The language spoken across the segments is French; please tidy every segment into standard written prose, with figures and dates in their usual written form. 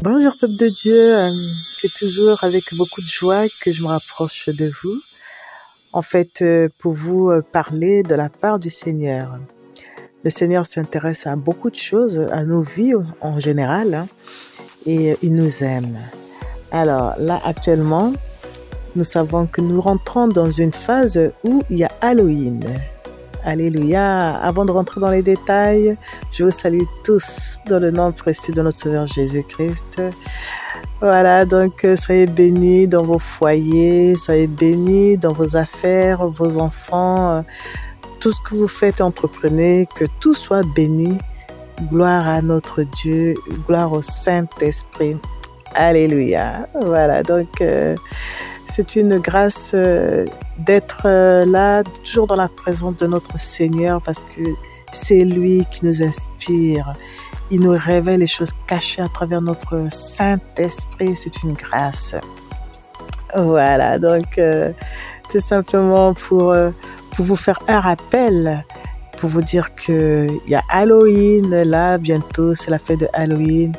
Bonjour peuple de Dieu, c'est toujours avec beaucoup de joie que je me rapproche de vous. En fait, pour vous parler de la part du Seigneur. Le Seigneur s'intéresse à beaucoup de choses, à nos vies en général, et il nous aime. Alors là, actuellement, nous savons que nous rentrons dans une phase où il y a Halloween. Alléluia. Avant de rentrer dans les détails, je vous salue tous dans le nom précieux de notre Sauveur Jésus-Christ. Voilà, donc soyez bénis dans vos foyers, soyez bénis dans vos affaires, vos enfants, tout ce que vous faites, entreprenez, que tout soit béni. Gloire à notre Dieu, gloire au Saint-Esprit. Alléluia. Voilà, donc c'est une grâce d'être là, toujours dans la présence de notre Seigneur, parce que c'est lui qui nous inspire. Il nous révèle les choses cachées à travers notre Saint-Esprit. C'est une grâce. Voilà, donc tout simplement pour vous faire un rappel, pour vous dire qu'il y a Halloween, là, bientôt, c'est la fête de Halloween.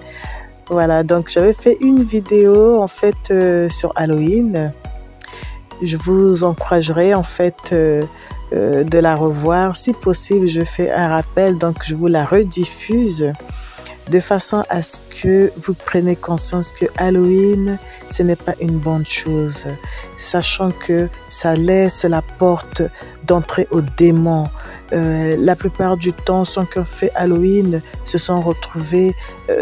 Voilà, donc j'avais fait une vidéo, en fait, sur Halloween. Je vous encouragerai, en fait, de la revoir. Si possible, je fais un rappel, donc je vous la rediffuse de façon à ce que vous preniez conscience que Halloween, ce n'est pas une bonne chose, sachant que ça laisse la porte d'entrée aux démons. La plupart du temps, ceux qui ont fait Halloween se sont retrouvés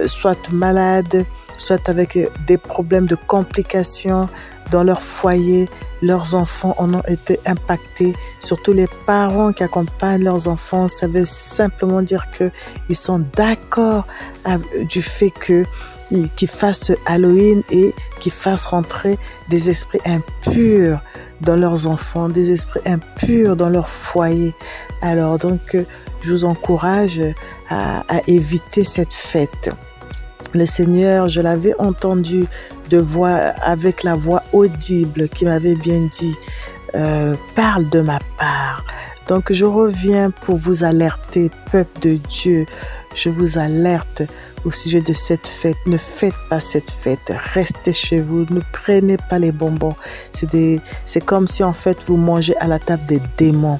soit malades, soit avec des problèmes de complications dans leur foyer. Leurs enfants en ont été impactés. Surtout les parents qui accompagnent leurs enfants, ça veut simplement dire qu'ils sont d'accord du fait qu'ils fassent Halloween et qu'ils fassent rentrer des esprits impurs dans leurs enfants, des esprits impurs dans leur foyer. Alors donc, je vous encourage à éviter cette fête. Le Seigneur, je l'avais entendu de voix, avec la voix audible qui m'avait bien dit, parle de ma part. Donc je reviens pour vous alerter, peuple de Dieu. Je vous alerte au sujet de cette fête. Ne faites pas cette fête. Restez chez vous. Ne prenez pas les bonbons. C'est comme si en fait vous mangez à la table des démons.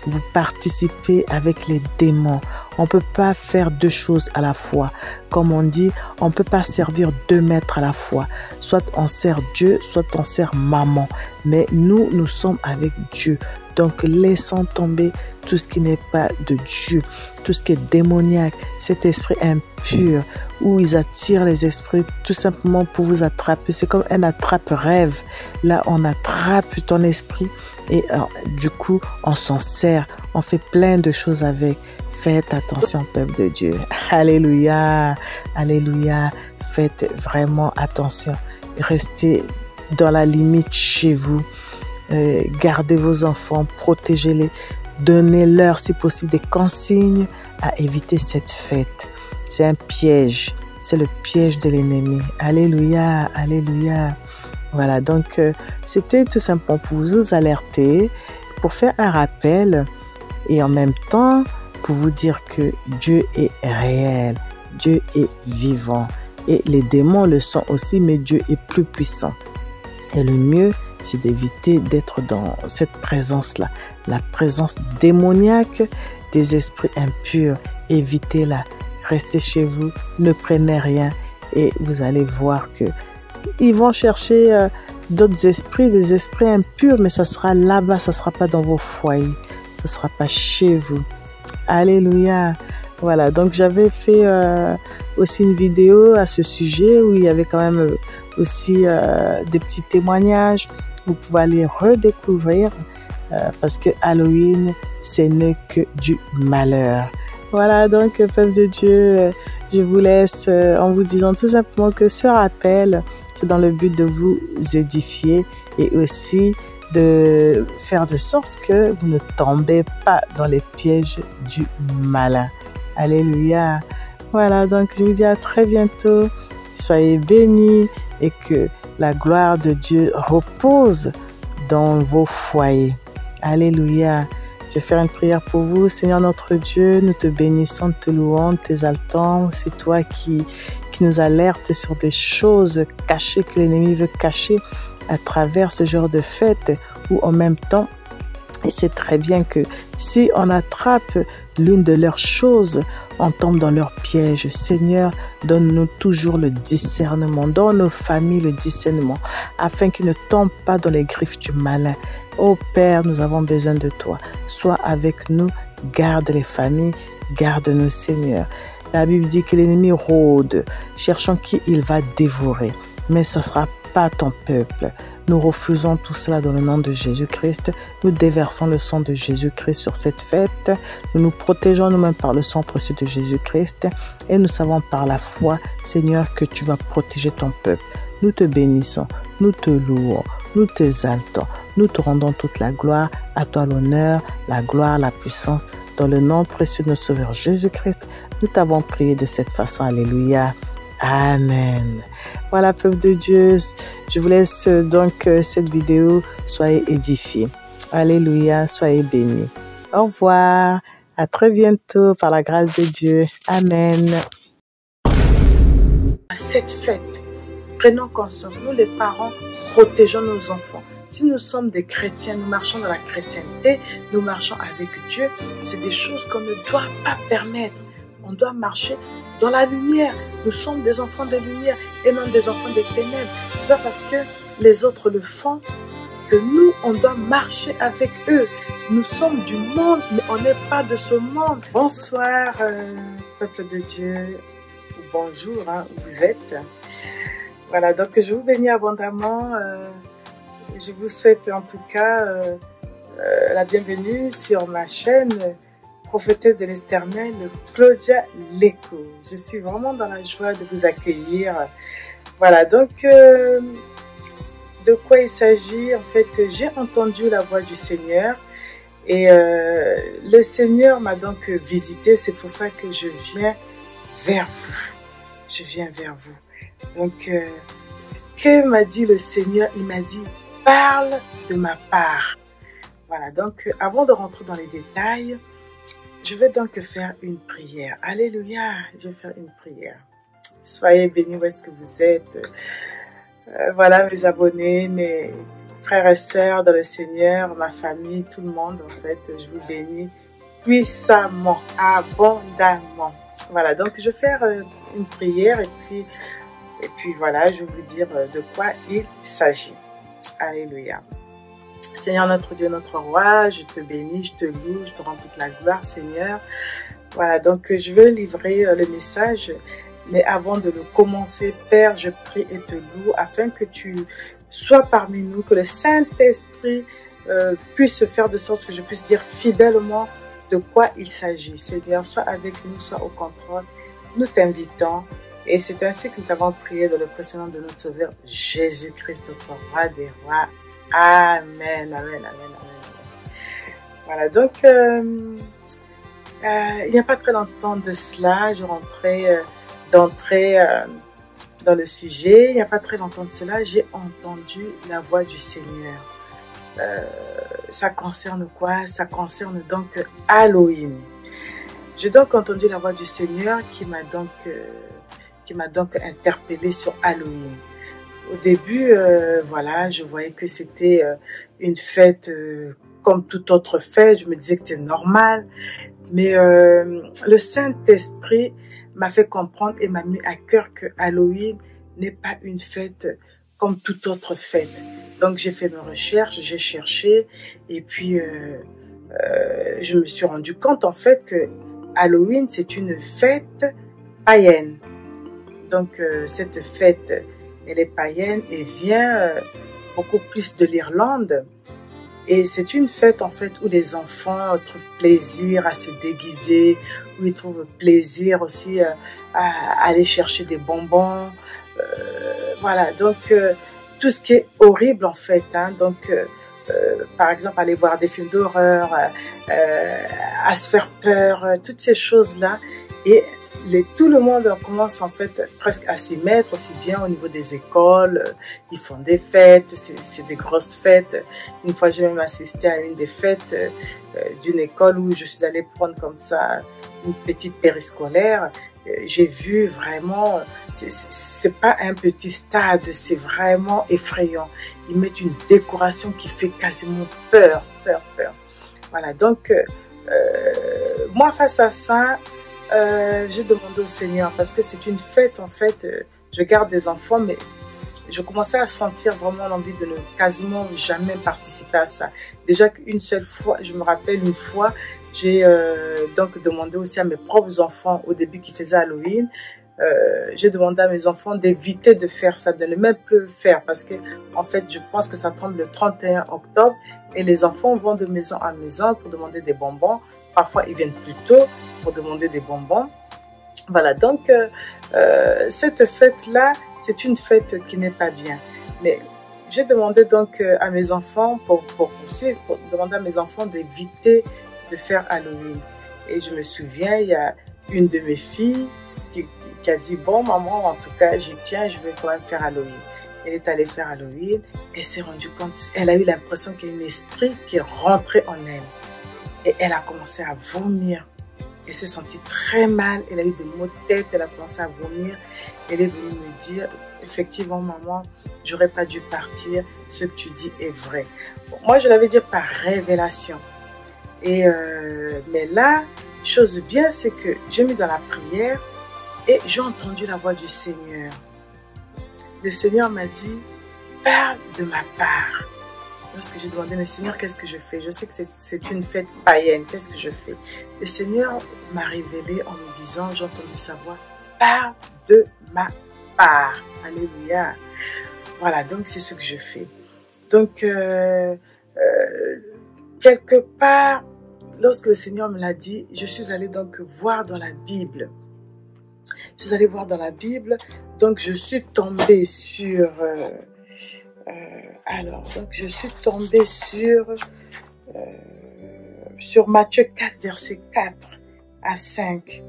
Vous participez avec les démons. On ne peut pas faire deux choses à la fois. Comme on dit, on ne peut pas servir deux maîtres à la fois. Soit on sert Dieu, soit on sert maman. Mais nous sommes avec Dieu. Donc laissons tomber tout ce qui n'est pas de Dieu, tout ce qui est démoniaque, cet esprit impur où ils attirent les esprits tout simplement pour vous attraper. C'est comme un attrape-rêve. Là, on attrape ton esprit et du coup, on s'en sert. On fait plein de choses avec. Faites attention, peuple de Dieu. Alléluia, alléluia. Faites vraiment attention. Restez dans la limite chez vous. Gardez vos enfants, protégez-les. Donnez-leur, si possible, des consignes à éviter cette fête. C'est un piège. C'est le piège de l'ennemi. Alléluia, alléluia. Voilà, donc c'était tout simplement pour vous alerter, pour faire un rappel et en même temps pour vous dire que Dieu est réel, Dieu est vivant et les démons le sont aussi, mais Dieu est plus puissant. Et le mieux, c'est d'éviter d'être dans cette présence-là, la présence démoniaque des esprits impurs. Évitez-la, restez chez vous, ne prenez rien et vous allez voir que ils vont chercher d'autres esprits, des esprits impurs, mais ça sera là-bas, ça sera pas dans vos foyers, ça sera pas chez vous. Alléluia. Voilà, donc j'avais fait aussi une vidéo à ce sujet où il y avait quand même aussi des petits témoignages. Vous pouvez aller redécouvrir parce que Halloween, ce n'est que du malheur. Voilà, donc peuple de Dieu, je vous laisse en vous disant tout simplement que ce rappel, c'est dans le but de vous édifier et aussi de faire de sorte que vous ne tombez pas dans les pièges du malin. Alléluia. Voilà, donc je vous dis à très bientôt. Soyez bénis et que la gloire de Dieu repose dans vos foyers. Alléluia. Je vais faire une prière pour vous. Seigneur notre Dieu, nous te bénissons, te louons, t'exaltons. C'est toi qui qui nous alerte sur des choses cachées que l'ennemi veut cacher à travers ce genre de fête où en même temps, et c'est très bien que si on attrape l'une de leurs choses, on tombe dans leur piège. Seigneur, donne-nous toujours le discernement, dans nos familles le discernement, afin qu'ils ne tombent pas dans les griffes du malin. Ô Père, nous avons besoin de toi. Sois avec nous, garde les familles, garde-nous Seigneur. La Bible dit que l'ennemi rôde, cherchant qui il va dévorer. Mais ça ne sera pas ton peuple. Nous refusons tout cela dans le nom de Jésus-Christ. Nous déversons le sang de Jésus-Christ sur cette fête. Nous nous protégeons nous-mêmes par le sang précieux de Jésus-Christ. Et nous savons par la foi, Seigneur, que tu vas protéger ton peuple. Nous te bénissons, nous te louons, nous t'exaltons. Nous te rendons toute la gloire. À toi l'honneur, la gloire, la puissance. Dans le nom précieux de notre Sauveur Jésus-Christ, nous t'avons prié de cette façon. Alléluia. Amen. Voilà, peuple de Dieu, je vous laisse donc cette vidéo. Soyez édifiés. Alléluia, soyez bénis. Au revoir. À très bientôt par la grâce de Dieu. Amen. À cette fête, prenons conscience, nous les parents, protégeons nos enfants. Si nous sommes des chrétiens, nous marchons dans la chrétienté, nous marchons avec Dieu, c'est des choses qu'on ne doit pas permettre. On doit marcher dans la lumière. Nous sommes des enfants de lumière et non des enfants des ténèbres. C'est pas parce que les autres le font que nous, on doit marcher avec eux. Nous sommes du monde, mais on n'est pas de ce monde. Bonsoir, peuple de Dieu. Bonjour, où vous êtes. Voilà, donc je vous bénis abondamment. Je vous souhaite en tout cas la bienvenue sur ma chaîne Prophétesse de l'Éternel, Claudia Leko. Je suis vraiment dans la joie de vous accueillir. Voilà, donc de quoi il s'agit? En fait, j'ai entendu la voix du Seigneur et le Seigneur m'a donc visité. C'est pour ça que je viens vers vous. Je viens vers vous. Donc, que m'a dit le Seigneur? Il m'a dit, parle de ma part. Voilà, donc avant de rentrer dans les détails, je vais donc faire une prière. Alléluia, je vais faire une prière. Soyez bénis où est-ce que vous êtes. Voilà mes abonnés, mes frères et sœurs dans le Seigneur, ma famille, tout le monde en fait. Je vous bénis puissamment, abondamment. Voilà, donc je vais faire une prière et puis voilà, je vais vous dire de quoi il s'agit. Alléluia. Seigneur notre Dieu, notre roi, je te bénis, je te loue, je te rends toute la gloire, Seigneur. Voilà, donc je veux livrer le message, mais avant de le commencer, Père, je prie et te loue afin que tu sois parmi nous, que le Saint-Esprit puisse se faire de sorte que je puisse dire fidèlement de quoi il s'agit. Seigneur, sois avec nous, sois au contrôle. Nous t'invitons et c'est ainsi que nous t'avons prié dans le précieux nom de notre Sauveur Jésus-Christ, notre roi des rois. Amen, amen, amen, amen. Voilà, donc il n'y a pas très longtemps de cela, je rentrais d'entrer dans le sujet. Il n'y a pas très longtemps de cela, j'ai entendu la voix du Seigneur. Ça concerne quoi? Ça concerne donc Halloween. J'ai donc entendu la voix du Seigneur qui m'a donc interpellée sur Halloween. Au début, voilà, je voyais que c'était une fête comme toute autre fête. Je me disais que c'était normal. Mais le Saint-Esprit m'a fait comprendre et m'a mis à cœur que Halloween n'est pas une fête comme toute autre fête. Donc, j'ai fait mes recherches, j'ai cherché. Et puis, je me suis rendu compte en fait que Halloween, c'est une fête païenne. Donc, cette fête, elle est païenne et vient beaucoup plus de l'Irlande. Et c'est une fête en fait où les enfants trouvent plaisir à se déguiser, où ils trouvent plaisir aussi à aller chercher des bonbons. Voilà, donc tout ce qui est horrible en fait. Hein, donc, par exemple, aller voir des films d'horreur, à se faire peur, toutes ces choses-là. Et tout le monde commence en fait presque à s'y mettre, aussi bien au niveau des écoles, ils font des fêtes, c'est des grosses fêtes. Une fois j'ai même assisté à une des fêtes d'une école où je suis allée prendre comme ça une petite périscolaire j'ai vu vraiment, c'est pas un petit stade, c'est vraiment effrayant. Ils mettent une décoration qui fait quasiment peur, peur, peur. Voilà, donc moi face à ça, j'ai demandé au Seigneur, parce que c'est une fête en fait, je garde des enfants, mais je commençais à sentir vraiment l'envie de ne quasiment jamais participer à ça. Déjà qu'une seule fois, je me rappelle une fois, j'ai donc demandé aussi à mes propres enfants au début qui faisaient Halloween, j'ai demandé à mes enfants d'éviter de faire ça, de ne même plus le faire parce que en fait je pense que ça tombe le 31 octobre et les enfants vont de maison en maison pour demander des bonbons. Parfois ils viennent plus tôt pour demander des bonbons. Voilà, donc cette fête-là, c'est une fête qui n'est pas bien. Mais j'ai demandé donc à mes enfants, pour poursuivre, pour demander à mes enfants d'éviter de faire Halloween. Et je me souviens, il y a une de mes filles qui a dit, bon maman, en tout cas, j'y tiens, je vais quand même faire Halloween. Elle est allée faire Halloween, elle s'est rendue compte, elle a eu l'impression qu'il y a un esprit qui est rentré en elle. Et elle a commencé à vomir. Elle s'est sentie très mal, elle a eu des maux de tête, elle a commencé à vomir. Elle est venue me dire, effectivement maman, j'aurais pas dû partir, ce que tu dis est vrai. Bon, moi je l'avais dit par révélation. Et mais là, chose bien, c'est que j'ai mis dans la prière et j'ai entendu la voix du Seigneur. Le Seigneur m'a dit, parle de ma part. Lorsque j'ai demandé, mais Seigneur, qu'est-ce que je fais? Je sais que c'est une fête païenne, qu'est-ce que je fais? Le Seigneur m'a révélé en me disant, j'ai entendu sa voix, parle de ma part. Alléluia. Voilà, donc c'est ce que je fais. Donc, quelque part, lorsque le Seigneur me l'a dit, je suis allée donc voir dans la Bible. Je suis allée voir dans la Bible, donc je suis tombée sur... donc je suis tombée sur Matthieu 4, verset 4 à 5.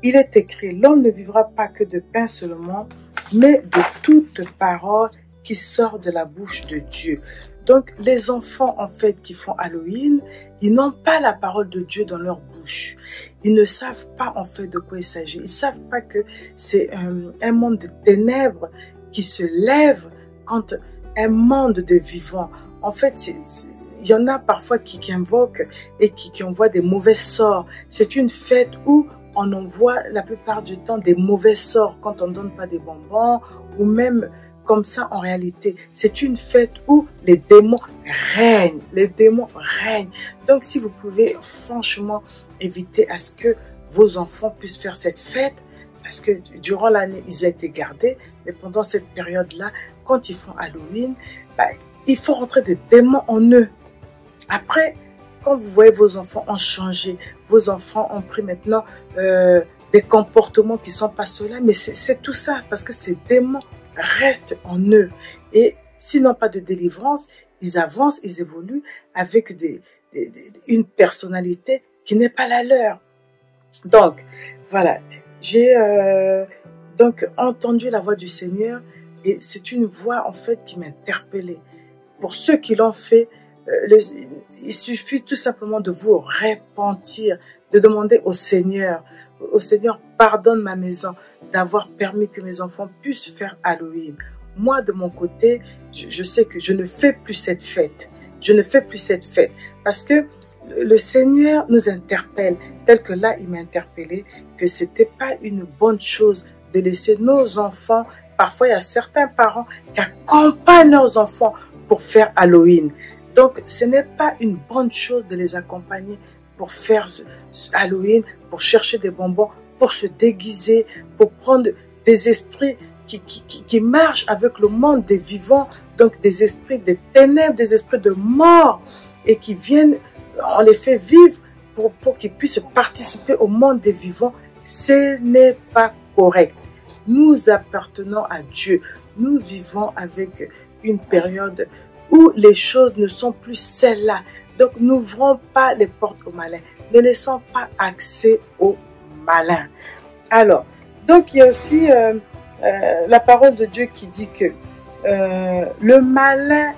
Il est écrit, l'homme ne vivra pas que de pain seulement, mais de toute parole qui sort de la bouche de Dieu. Donc, les enfants, en fait, qui font Halloween, ils n'ont pas la parole de Dieu dans leur bouche. Ils ne savent pas, en fait, de quoi il s'agit. Ils ne savent pas que c'est un monde de ténèbres qui se lève contre un monde de vivants. En fait, il y en a parfois qui invoquent et qui envoient des mauvais sorts. C'est une fête où on envoie la plupart du temps des mauvais sorts quand on ne donne pas des bonbons ou même comme ça en réalité. C'est une fête où les démons règnent. Les démons règnent. Donc si vous pouvez franchement éviter à ce que vos enfants puissent faire cette fête, parce que durant l'année, ils ont été gardés, mais pendant cette période-là, quand ils font Halloween, il faut rentrer des démons en eux. Après, quand vous voyez vos enfants ont changé, vos enfants ont pris maintenant des comportements qui ne sont pas ceux-là, mais c'est tout ça, parce que ces démons restent en eux. Et s'ils n'ont pas de délivrance, ils avancent, ils évoluent avec une personnalité qui n'est pas la leur. Donc, voilà, j'ai donc entendu la voix du Seigneur et c'est une voix en fait qui m'interpellait. Pour ceux qui l'ont fait, il suffit tout simplement de vous repentir, de demander au Seigneur, pardonne ma maison d'avoir permis que mes enfants puissent faire Halloween. Moi, de mon côté, je sais que je ne fais plus cette fête. Je ne fais plus cette fête parce que le Seigneur nous interpelle, tel que là, il m'a interpellé, que ce n'était pas une bonne chose de laisser nos enfants. Parfois, il y a certains parents qui accompagnent leurs enfants pour faire Halloween. Donc, ce n'est pas une bonne chose de les accompagner pour faire ce Halloween, pour chercher des bonbons, pour se déguiser, pour prendre des esprits qui marchent avec le monde des vivants, donc des esprits des ténèbres, des esprits de mort, et qui viennent, on les fait vivre pour qu'ils puissent participer au monde des vivants. Ce n'est pas correct. Nous appartenons à Dieu. Nous vivons avec une période où les choses ne sont plus celles-là. Donc, n'ouvrons pas les portes aux malins. Ne laissons pas accès aux malins. Alors, donc il y a aussi la parole de Dieu qui dit que le malin,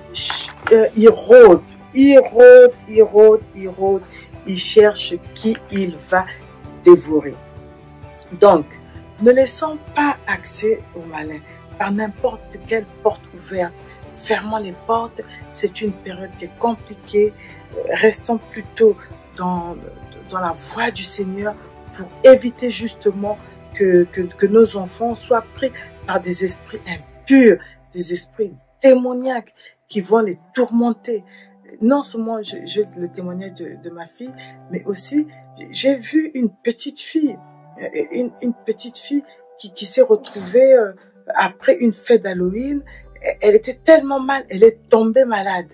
il rôde, il cherche qui il va dévorer. Donc, ne laissons pas accès au malin par n'importe quelle porte ouverte. Fermons les portes, c'est une période qui est compliquée. Restons plutôt dans la voie du Seigneur pour éviter justement que nos enfants soient pris par des esprits impurs, des esprits démoniaques qui vont les tourmenter. Non seulement j'ai le témoignage de ma fille, mais aussi j'ai vu une petite fille qui s'est retrouvée après une fête d'Halloween. Elle était tellement mal, elle est tombée malade.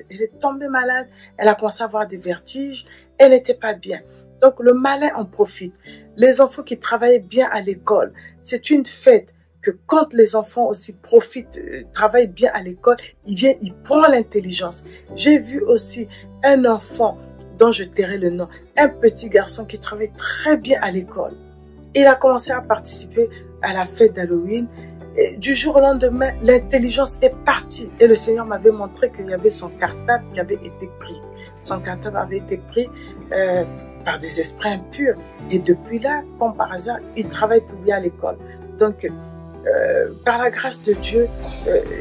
Elle a commencé à avoir des vertiges. Elle n'était pas bien. Donc le malin en profite. Les enfants qui travaillaient bien à l'école, c'est une fête que quand les enfants aussi profitent, travaillent bien à l'école, il prend l'intelligence. J'ai vu aussi un enfant dont je tairai le nom, un petit garçon qui travaille très bien à l'école. Il a commencé à participer à la fête d'Halloween. Du jour au lendemain, l'intelligence est partie. Et le Seigneur m'avait montré qu'il y avait son cartable qui avait été pris. Son cartable avait été pris par des esprits impurs. Et depuis là, comme par hasard, il travaille plus bien à l'école. Donc, par la grâce de Dieu,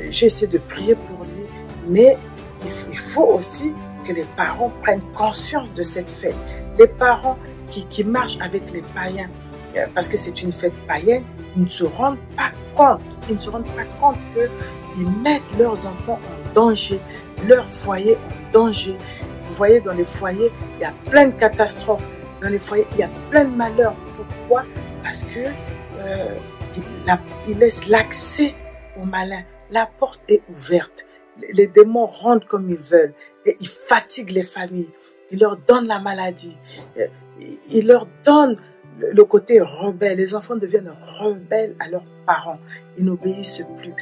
j'essaie de prier pour lui. Mais il faut aussi que les parents prennent conscience de cette fête. Les parents qui marchent avec les païens, parce que c'est une fête païenne, ils ne se rendent pas compte. Ils ne se rendent pas compte qu'ils mettent leurs enfants en danger, leur foyer en danger. Vous voyez, dans les foyers, il y a plein de catastrophes. Dans les foyers, il y a plein de malheurs. Pourquoi? Parce que il laisse l'accès au malin. La porte est ouverte. Les démons rentrent comme ils veulent. Et ils fatiguent les familles. Ils leur donnent la maladie. Ils leur donnent le côté rebelle. Les enfants deviennent rebelles à leurs parents. Ils n'obéissent plus.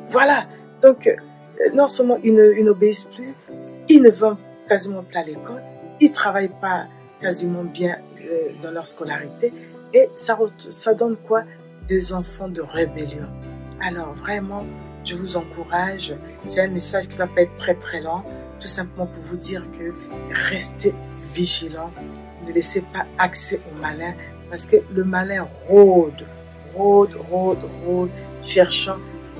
Voilà. Donc, non seulement ils n'obéissent plus, ils ne vont quasiment plus à l'école, ils ne travaillent pas quasiment bien dans leur scolarité. Et ça donne quoi? Des enfants de rébellion. Alors, vraiment, je vous encourage. C'est un message qui ne va pas être très très long. Tout simplement pour vous dire que restez vigilants. Ne laissez pas accès au malin, parce que le malin rôde, cherchant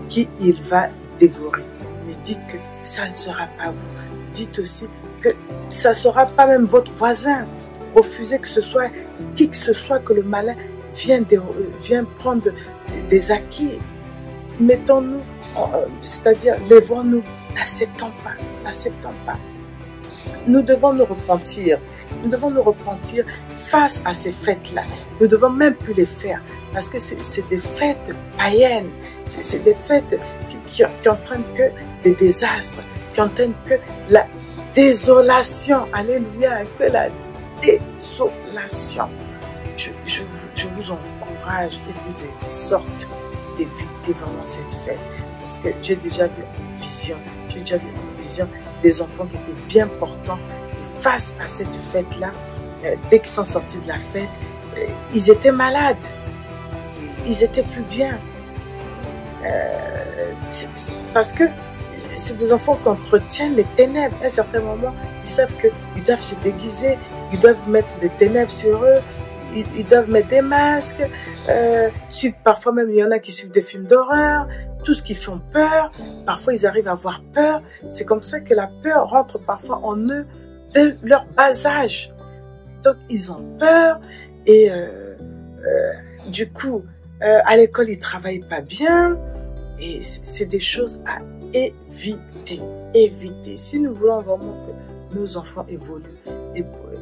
qui il va dévorer. Mais dites que ça ne sera pas vous. Dites aussi que ça ne sera pas même votre voisin. Refusez que ce soit qui que ce soit que le malin vienne prendre des acquis. Mettons-nous, c'est-à-dire lèvons-nous, n'acceptons pas. Nous devons nous repentir. Nous devons nous repentir face à ces fêtes-là. Nous ne devons même plus les faire parce que c'est des fêtes païennes. C'est des fêtes qui entraînent que des désastres, qui entraînent que la désolation. Alléluia, que la désolation. Je vous encourage et vous exhorte d'éviter vraiment cette fête. Parce que j'ai déjà vu une vision, des enfants qui étaient bien portants. Face à cette fête-là, dès qu'ils sont sortis de la fête, ils étaient malades, ils étaient plus bien. Parce que c'est des enfants qui entretiennent les ténèbres. À un certain moment, ils savent qu'ils doivent se déguiser, ils doivent mettre des ténèbres sur eux, ils doivent mettre des masques, parfois même il y en a qui suivent des films d'horreur, tout ce qui fait peur. Parfois ils arrivent à avoir peur. C'est comme ça que la peur rentre parfois en eux de leur bas âge. Donc ils ont peur et du coup à l'école ils travaillent pas bien et c'est des choses à éviter. Si nous voulons vraiment que nos enfants évoluent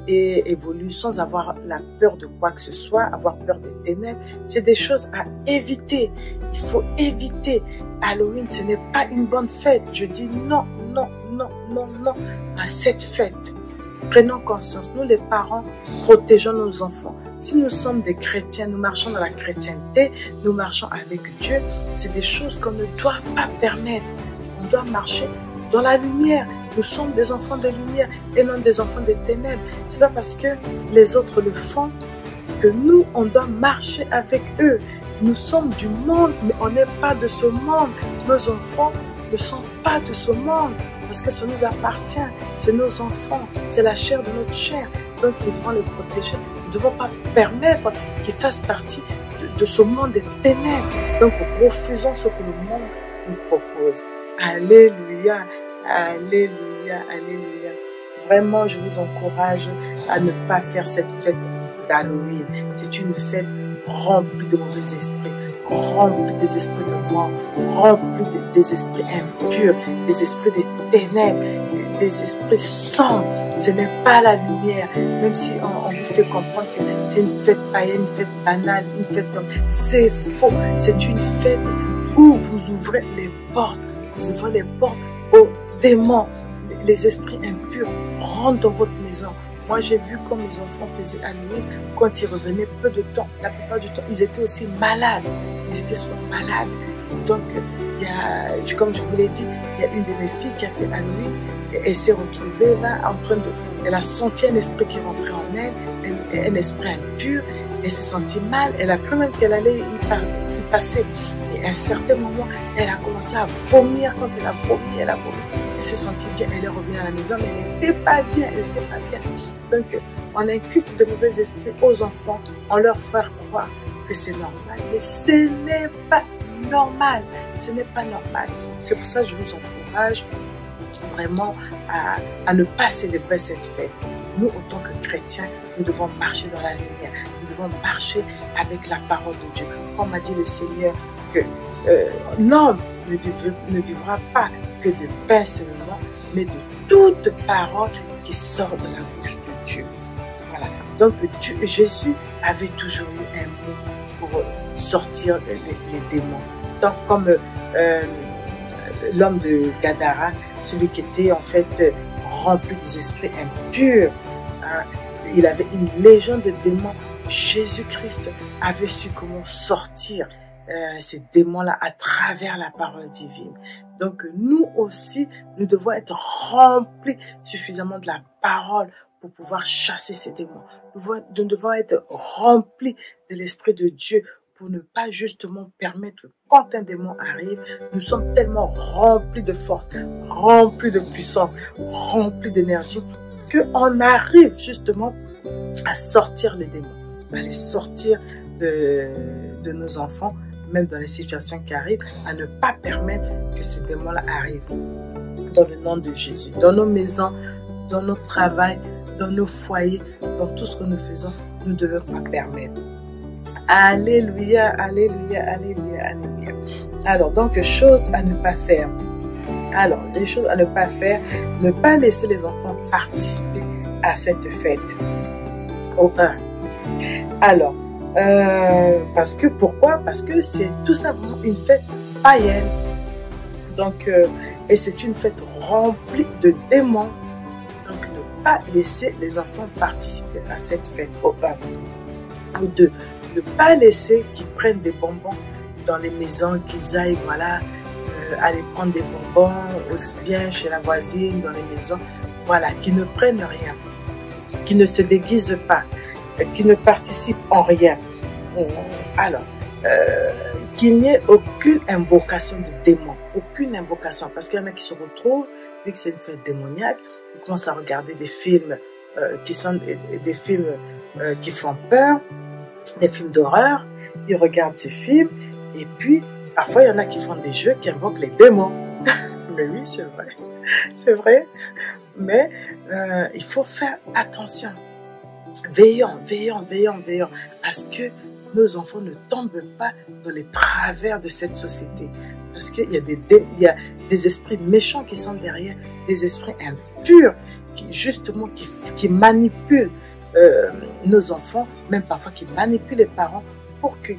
et évoluent sans avoir la peur de quoi que ce soit, avoir peur des ténèbres, c'est des choses à éviter. Il faut éviter. Halloween, ce n'est pas une bonne fête. Je dis non à cette fête. Prenons conscience, nous les parents, protégeons nos enfants. Si nous sommes des chrétiens, nous marchons dans la chrétienté, nous marchons avec Dieu, c'est des choses qu'on ne doit pas permettre. On doit marcher dans la lumière. Nous sommes des enfants de lumière et non des enfants des ténèbres. C'est pas parce que les autres le font que nous, on doit marcher avec eux. Nous sommes du monde, mais on n'est pas de ce monde. Nos enfants ne sont pas de ce monde parce que ça nous appartient. C'est nos enfants, c'est la chair de notre chair. Donc nous devons les protéger, nous devons pas permettre qu'ils fassent partie de ce monde des ténèbres. Donc, refusons ce que le monde nous propose. Alléluia, alléluia, alléluia. Vraiment, je vous encourage à ne pas faire cette fête d'Halloween. C'est une fête remplie de mauvais esprits, remplie des esprits de mort, remplie des esprits impurs, des esprits des ténèbres, des esprits sombres. Ce n'est pas la lumière, même si on vous fait comprendre que c'est une fête païenne, une fête banale, une fête comme... C'est faux. C'est une fête où vous ouvrez les portes. Vous ouvrez les portes aux démons. Les esprits impurs rentrent dans votre maison. Moi, j'ai vu comme mes enfants faisaient Halloween, quand ils revenaient peu de temps, la plupart du temps, ils étaient aussi malades. Ils étaient souvent malades. Donc, comme je vous l'ai dit, il y a une de mes filles qui a fait Halloween et elle s'est retrouvée là en train de... Elle a senti un esprit qui rentrait en elle, un esprit impur. Elle s'est sentie mal. Elle a cru même qu'elle allait y passer. Et à un certain moment, elle a commencé à vomir. Quand elle a vomi, elle s'est sentie bien. Elle est revenue à la maison, mais elle n'était pas bien. Elle n'était pas bien. Donc, on inculque de mauvais esprits aux enfants. On leur fait croire que c'est normal. Mais ce n'est pas normal. Ce n'est pas normal. C'est pour ça que je vous encourage vraiment à ne pas célébrer cette fête. Nous, autant que chrétiens, nous devons marcher dans la lumière. Nous devons marcher avec la parole de Dieu. Comme a dit le Seigneur, que l'homme ne vivra pas que de pain seulement, mais de toute parole qui sort de la bouche de Dieu. Voilà. Donc, Jésus avait toujours eu un mot pour sortir les démons. Donc, comme l'homme de Gadara, celui qui était en fait rempli des esprits impurs, hein, il avait une légion de démons. Jésus-Christ avait su comment sortir ces démons-là à travers la parole divine. Donc nous aussi, nous devons être remplis suffisamment de la parole pour pouvoir chasser ces démons. Nous devons être remplis de l'Esprit de Dieu pour ne pas justement permettre que quand un démon arrive, nous sommes tellement remplis de force, remplis de puissance, remplis d'énergie, qu'on arrive justement à sortir les démons, à les sortir de nos enfants, même dans les situations qui arrivent, à ne pas permettre que ces démons-là arrivent. Dans le nom de Jésus, dans nos maisons, dans notre travail, dans nos foyers, dans tout ce que nous faisons, nous ne devons pas permettre. Alléluia, alléluia, alléluia, alléluia. Alors, donc, choses à ne pas faire. Alors, les choses à ne pas faire, ne pas laisser les enfants participer à cette fête. Au 1. Alors, pourquoi? Parce que c'est tout simplement une fête païenne. Donc, et c'est une fête remplie de démons. Donc, ne pas laisser les enfants participer à cette fête. Au 1. Ou 2. Ne pas laisser qu'ils prennent des bonbons dans les maisons, qu'ils aillent, voilà, aller prendre des bonbons, aussi bien chez la voisine, dans les maisons. Voilà, qu'ils ne prennent rien, qu'ils ne se déguisent pas, qu'ils ne participent en rien. Alors, qu'il n'y ait aucune invocation de démons, aucune invocation, parce qu'il y en a qui se retrouvent, vu que c'est une fête démoniaque, ils commencent à regarder des films qui sont des films qui font peur, des films d'horreur, ils regardent ces films, et puis, parfois, il y en a qui font des jeux qui invoquent les démons. Mais oui, c'est vrai. C'est vrai. Mais il faut faire attention. Veillons, veillons, veillons, veillons à ce que nos enfants ne tombent pas dans les travers de cette société. Parce qu'il y a des esprits méchants qui sont derrière, des esprits impurs qui, justement, qui manipulent nos enfants, même parfois qui manipulent les parents pour qu'ils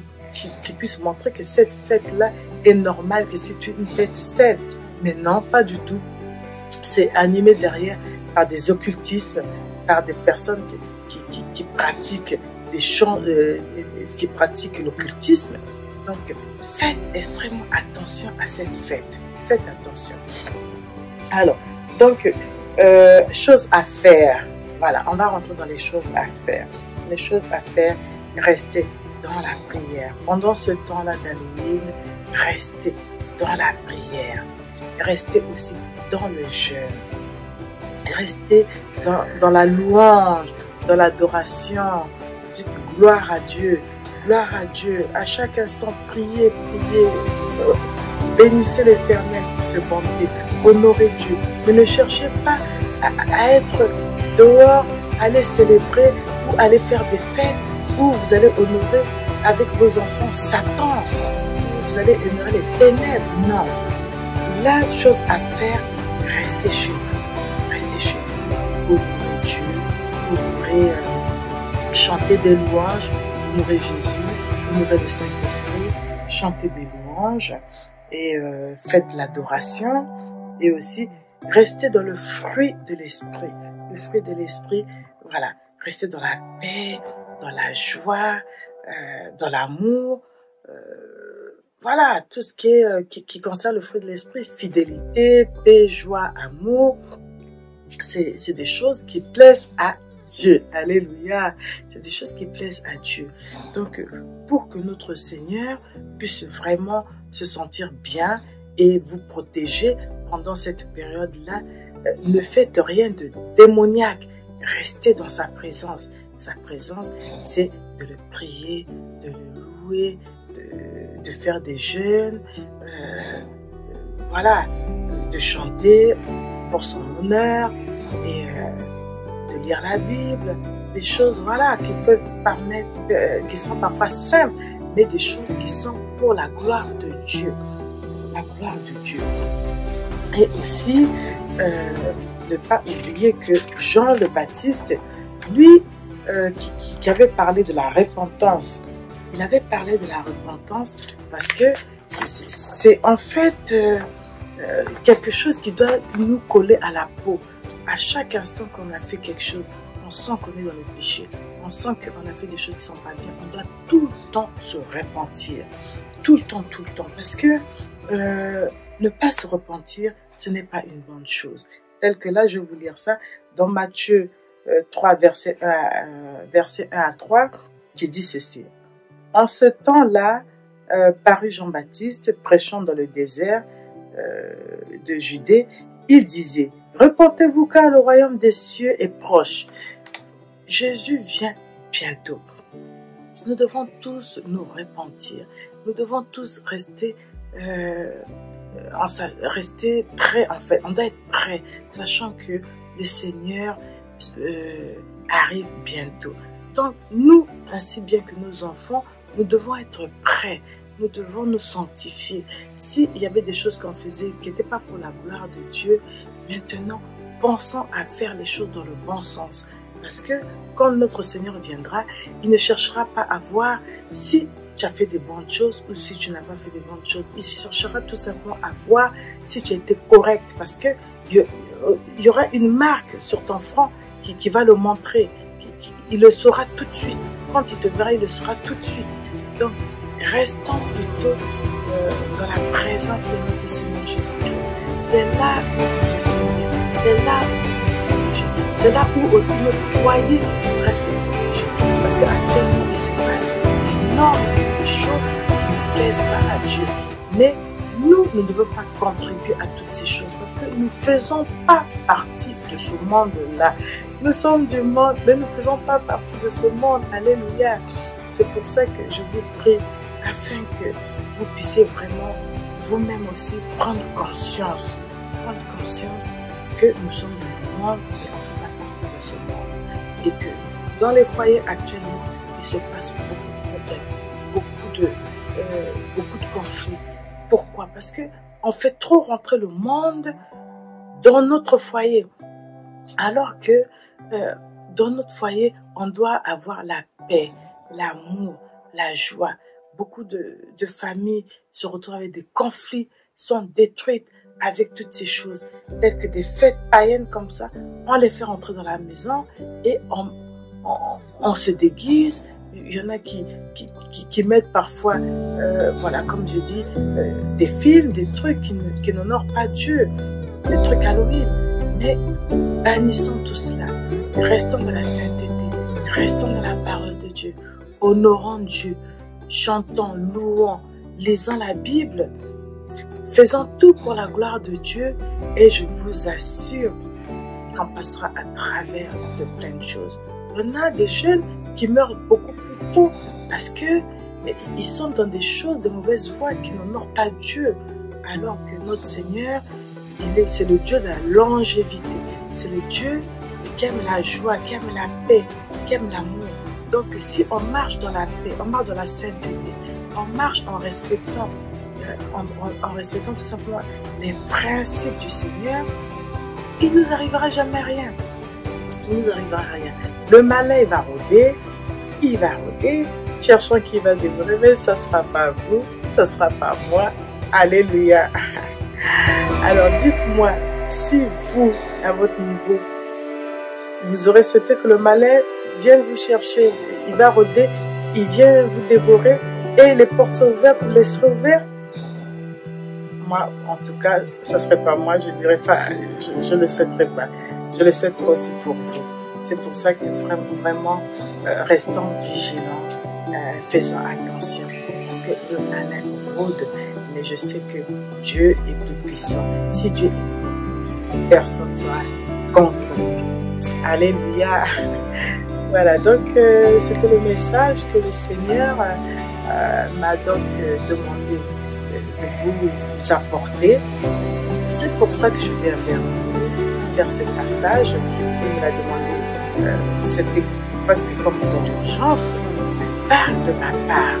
puissent montrer que cette fête-là est normale, que c'est une fête saine. Mais non, pas du tout. C'est animé derrière par des occultismes, par des personnes qui pratiquent des chants, qui pratiquent l'occultisme. Donc, faites extrêmement attention à cette fête. Faites attention. Alors, donc, choses à faire. Voilà, on va rentrer dans les choses à faire. Les choses à faire, restez dans la prière. Pendant ce temps-là d'Halloween, restez dans la prière. Restez aussi dans le jeûne. Restez dans la louange, dans l'adoration. dites gloire à Dieu. Gloire à Dieu. À chaque instant, priez, priez. Bénissez l'Éternel pour ses bontés. Honorez Dieu. Mais ne cherchez pas à être dehors, aller célébrer ou aller faire des fêtes où vous allez honorer avec vos enfants Satan. Vous allez honorer les ténèbres. Non. La chose à faire, restez chez vous. Restez chez vous. Honorez Dieu. Honorez, chantez des louanges. Honorez Jésus. Honorez le Saint-Esprit. Chantez des louanges. Et faites l'adoration. Et aussi, restez dans le fruit de l'esprit. Le fruit de l'esprit, voilà. Restez dans la paix, dans la joie, dans l'amour. Voilà, tout ce qui concerne le fruit de l'esprit. Fidélité, paix, joie, amour. C'est des choses qui plaisent à Dieu. Alléluia. C'est des choses qui plaisent à Dieu. Donc, pour que notre Seigneur puisse vraiment se sentir bien et vous protéger pendant cette période-là, ne faites rien de démoniaque. Restez dans sa présence. Sa présence, c'est de le prier, de le louer, de faire des jeûnes, voilà, de chanter pour son honneur et de lire la Bible, des choses, voilà, qui peuvent permettre, qui sont parfois simples, mais des choses qui sont pour la gloire de Dieu. La gloire de Dieu. Et aussi, ne pas oublier que Jean le Baptiste, lui, qui avait parlé de la repentance, il avait parlé de la repentance parce que c'est en fait quelque chose qui doit nous coller à la peau. À chaque instant qu'on a fait quelque chose, on sent qu'on est dans le péché, on sent qu'on a fait des choses qui ne sont pas bien, on doit tout le temps se repentir. Tout le temps, parce que ne pas se repentir, ce n'est pas une bonne chose. Tel que là, je vais vous lire ça dans Matthieu 3, verset 1 à 3, qui dit ceci. En ce temps-là, parut Jean-Baptiste, prêchant dans le désert de Judée, il disait, « Repentez-vous car le royaume des cieux est proche. » Jésus vient bientôt. Nous devons tous nous repentir. Nous devons tous rester prêts, en fait. On doit être prêts, sachant que le Seigneur arrive bientôt. Donc, nous, ainsi bien que nos enfants, nous devons être prêts. Nous devons nous sanctifier. S'il y avait des choses qu'on faisait qui n'étaient pas pour la gloire de Dieu, maintenant, pensons à faire les choses dans le bon sens. Parce que quand notre Seigneur viendra, il ne cherchera pas à voir si tu as fait des bonnes choses ou si tu n'as pas fait des bonnes choses. Il cherchera tout simplement à voir si tu as été correct. Parce qu'il y aura une marque sur ton front qui va le montrer. Il le saura tout de suite. Quand il te verra, il le saura tout de suite. Donc, restons plutôt dans la présence de notre Seigneur Jésus-Christ. C'est là où on se souvient. C'est là où c'est là où aussi le foyer reste protégé. Parce qu'actuellement, il se passe énormément de choses qui ne plaisent pas à Dieu. Mais nous ne devons pas contribuer à toutes ces choses parce que nous ne faisons pas partie de ce monde-là. Nous sommes du monde, mais nous ne faisons pas partie de ce monde. Alléluia. C'est pour ça que je vous prie afin que vous puissiez vraiment vous-même aussi prendre conscience que nous sommes dans le monde et on fait pas partie de ce monde. Et que dans les foyers actuellement, il se passe beaucoup de problèmes, beaucoup de conflits. Pourquoi? Parce qu'on fait trop rentrer le monde dans notre foyer. Alors que dans notre foyer, on doit avoir la paix, l'amour, la joie. Beaucoup de familles se retrouvent avec des conflits, sont détruites avec toutes ces choses, telles que des fêtes païennes comme ça. On les fait rentrer dans la maison et on se déguise. Il y en a qui mettent parfois, voilà, comme je dis, des films, des trucs qui n'honorent pas Dieu, des trucs Halloween. Mais bannissons tout cela. Restons dans la sainteté, restons dans la parole de Dieu, honorons Dieu, chantons, louons, lisons la Bible, faisons tout pour la gloire de Dieu et je vous assure qu'on passera à travers de plein de choses. On a des jeunes qui meurent beaucoup plus tôt parce que ils sont dans des choses, de mauvaises voies qui n'honorent pas Dieu. Alors que notre Seigneur, c'est le Dieu de la longévité. C'est le Dieu qui aime la joie, qui aime la paix, qui aime l'amour. Donc si on marche dans la paix, on marche dans la sainteté, on marche en respectant tout simplement les principes du Seigneur, il ne nous arrivera jamais rien. Il ne nous arrivera rien. Le malin, il va rôder, cherchant qui va dévorer, mais ça ne sera pas vous, ça ne sera pas moi. Alléluia. Alors dites-moi, si vous, à votre niveau, vous aurez souhaité que le malin vienne vous chercher, il va rôder, il vient vous dévorer et les portes sont ouvertes, vous laisserez ouvert. Moi, en tout cas, ça ne serait pas moi, je dirais pas, je ne le souhaiterais pas. Je le souhaite pas aussi pour vous. C'est pour ça que vraiment, restons vigilants, faisons attention. Parce que le malin rôde, mais je sais que Dieu est plus puissant. Si Dieu est plus, personne ne sera contre lui. Alléluia. Voilà, donc c'était le message que le Seigneur m'a donc demandé de vous apporter. C'est pour ça que je viens vers vous, faire ce partage. Il me l'a demandé. C'était presque comme dans l'urgence. Parle de ma part.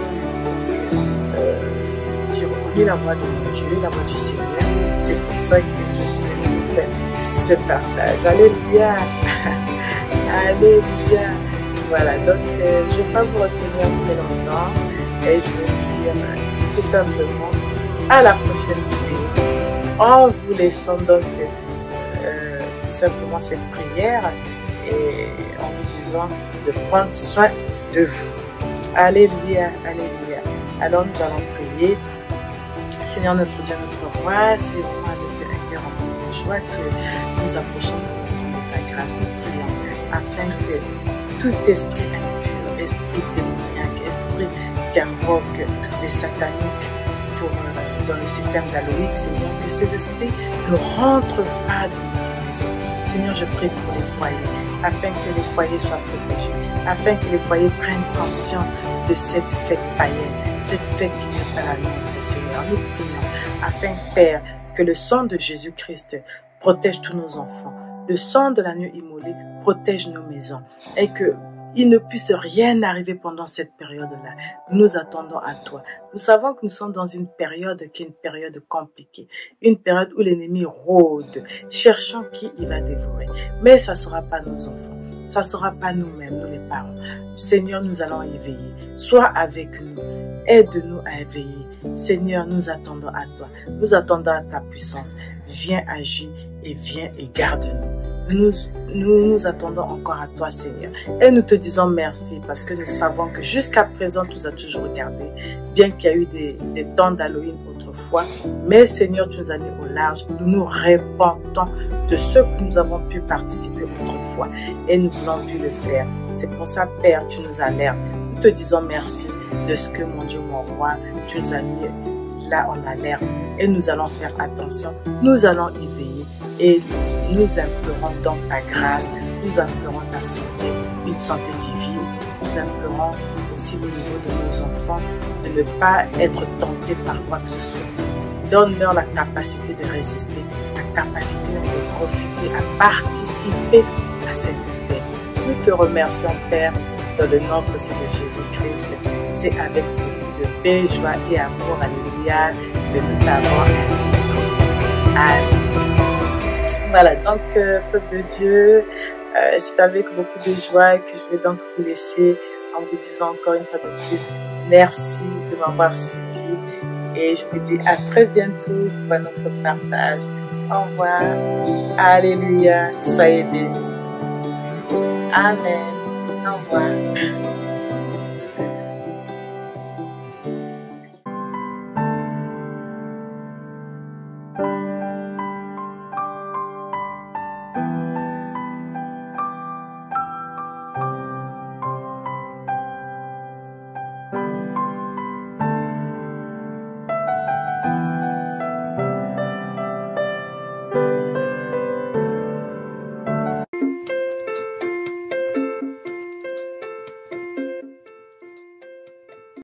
J'ai reconnu la voix de mon Dieu, la voix du Seigneur. C'est pour ça que je suis venue vous faire ce partage. Alléluia. Alléluia. Voilà, donc je ne vais pas vous retenir très longtemps et je vais vous dire tout simplement à la prochaine vidéo en vous laissant donc tout simplement cette prière et en vous disant de prendre soin de vous. Alléluia, alléluia. Alors nous allons prier. Seigneur notre Dieu, notre roi, c'est vraiment avec un cœur en de joie que nous approchons de ta grâce, nous prions, afin que tout esprit impur, esprit démoniaque, esprit qui invoque les sataniques dans le système d'Aloïc, Seigneur, que ces esprits ne rentrent pas dans notre maison. Seigneur, je prie pour les foyers, afin que les foyers soient protégés, afin que les foyers prennent conscience de cette fête païenne, cette fête qui n'est pas la nôtre, Seigneur. Nous prions, afin, Père, que le sang de Jésus-Christ protège tous nos enfants. Le sang de l'agneau immolé protège nos maisons et que il ne puisse rien arriver pendant cette période-là. Nous attendons à toi. Nous savons que nous sommes dans une période qui est une période compliquée, une période où l'ennemi rôde, cherchant qui il va dévorer. Mais ça ne sera pas nos enfants, ça ne sera pas nous-mêmes, nous les parents. Seigneur, nous allons éveiller. Sois avec nous, aide-nous à éveiller. Seigneur, nous attendons à toi, nous attendons à ta puissance. Viens agir et viens et garde-nous. Nous attendons encore à toi, Seigneur. Et nous te disons merci parce que nous savons que jusqu'à présent, tu nous as toujours gardés. Bien qu'il y a eu des temps d'Halloween autrefois. Mais Seigneur, tu nous as mis au large. Nous nous repentons de ce que nous avons pu participer autrefois. Et nous voulons plus le faire. C'est pour ça, Père, tu nous alertes. Nous te disons merci de ce que, mon Dieu, mon roi, tu nous as mis là en alerte. Et nous allons faire attention. Nous allons éveiller. Et nous implorons donc ta grâce, nous implorons ta santé, une santé divine. Nous implorons aussi au niveau de nos enfants de ne pas être tentés par quoi que ce soit. Donne-leur la capacité de résister, la capacité de refuser à participer à cette fête. Nous te remercions, Père, dans le nom précieux de Jésus-Christ. C'est avec beaucoup de paix, joie et amour, alléluia, que nous t'avons ainsi. Amen. Voilà, donc, peuple de Dieu, c'est avec beaucoup de joie que je vais donc vous laisser en vous disant encore une fois de plus, merci de m'avoir suivi et je vous dis à très bientôt pour notre partage. Au revoir, alléluia, soyez bénis. Amen, au revoir.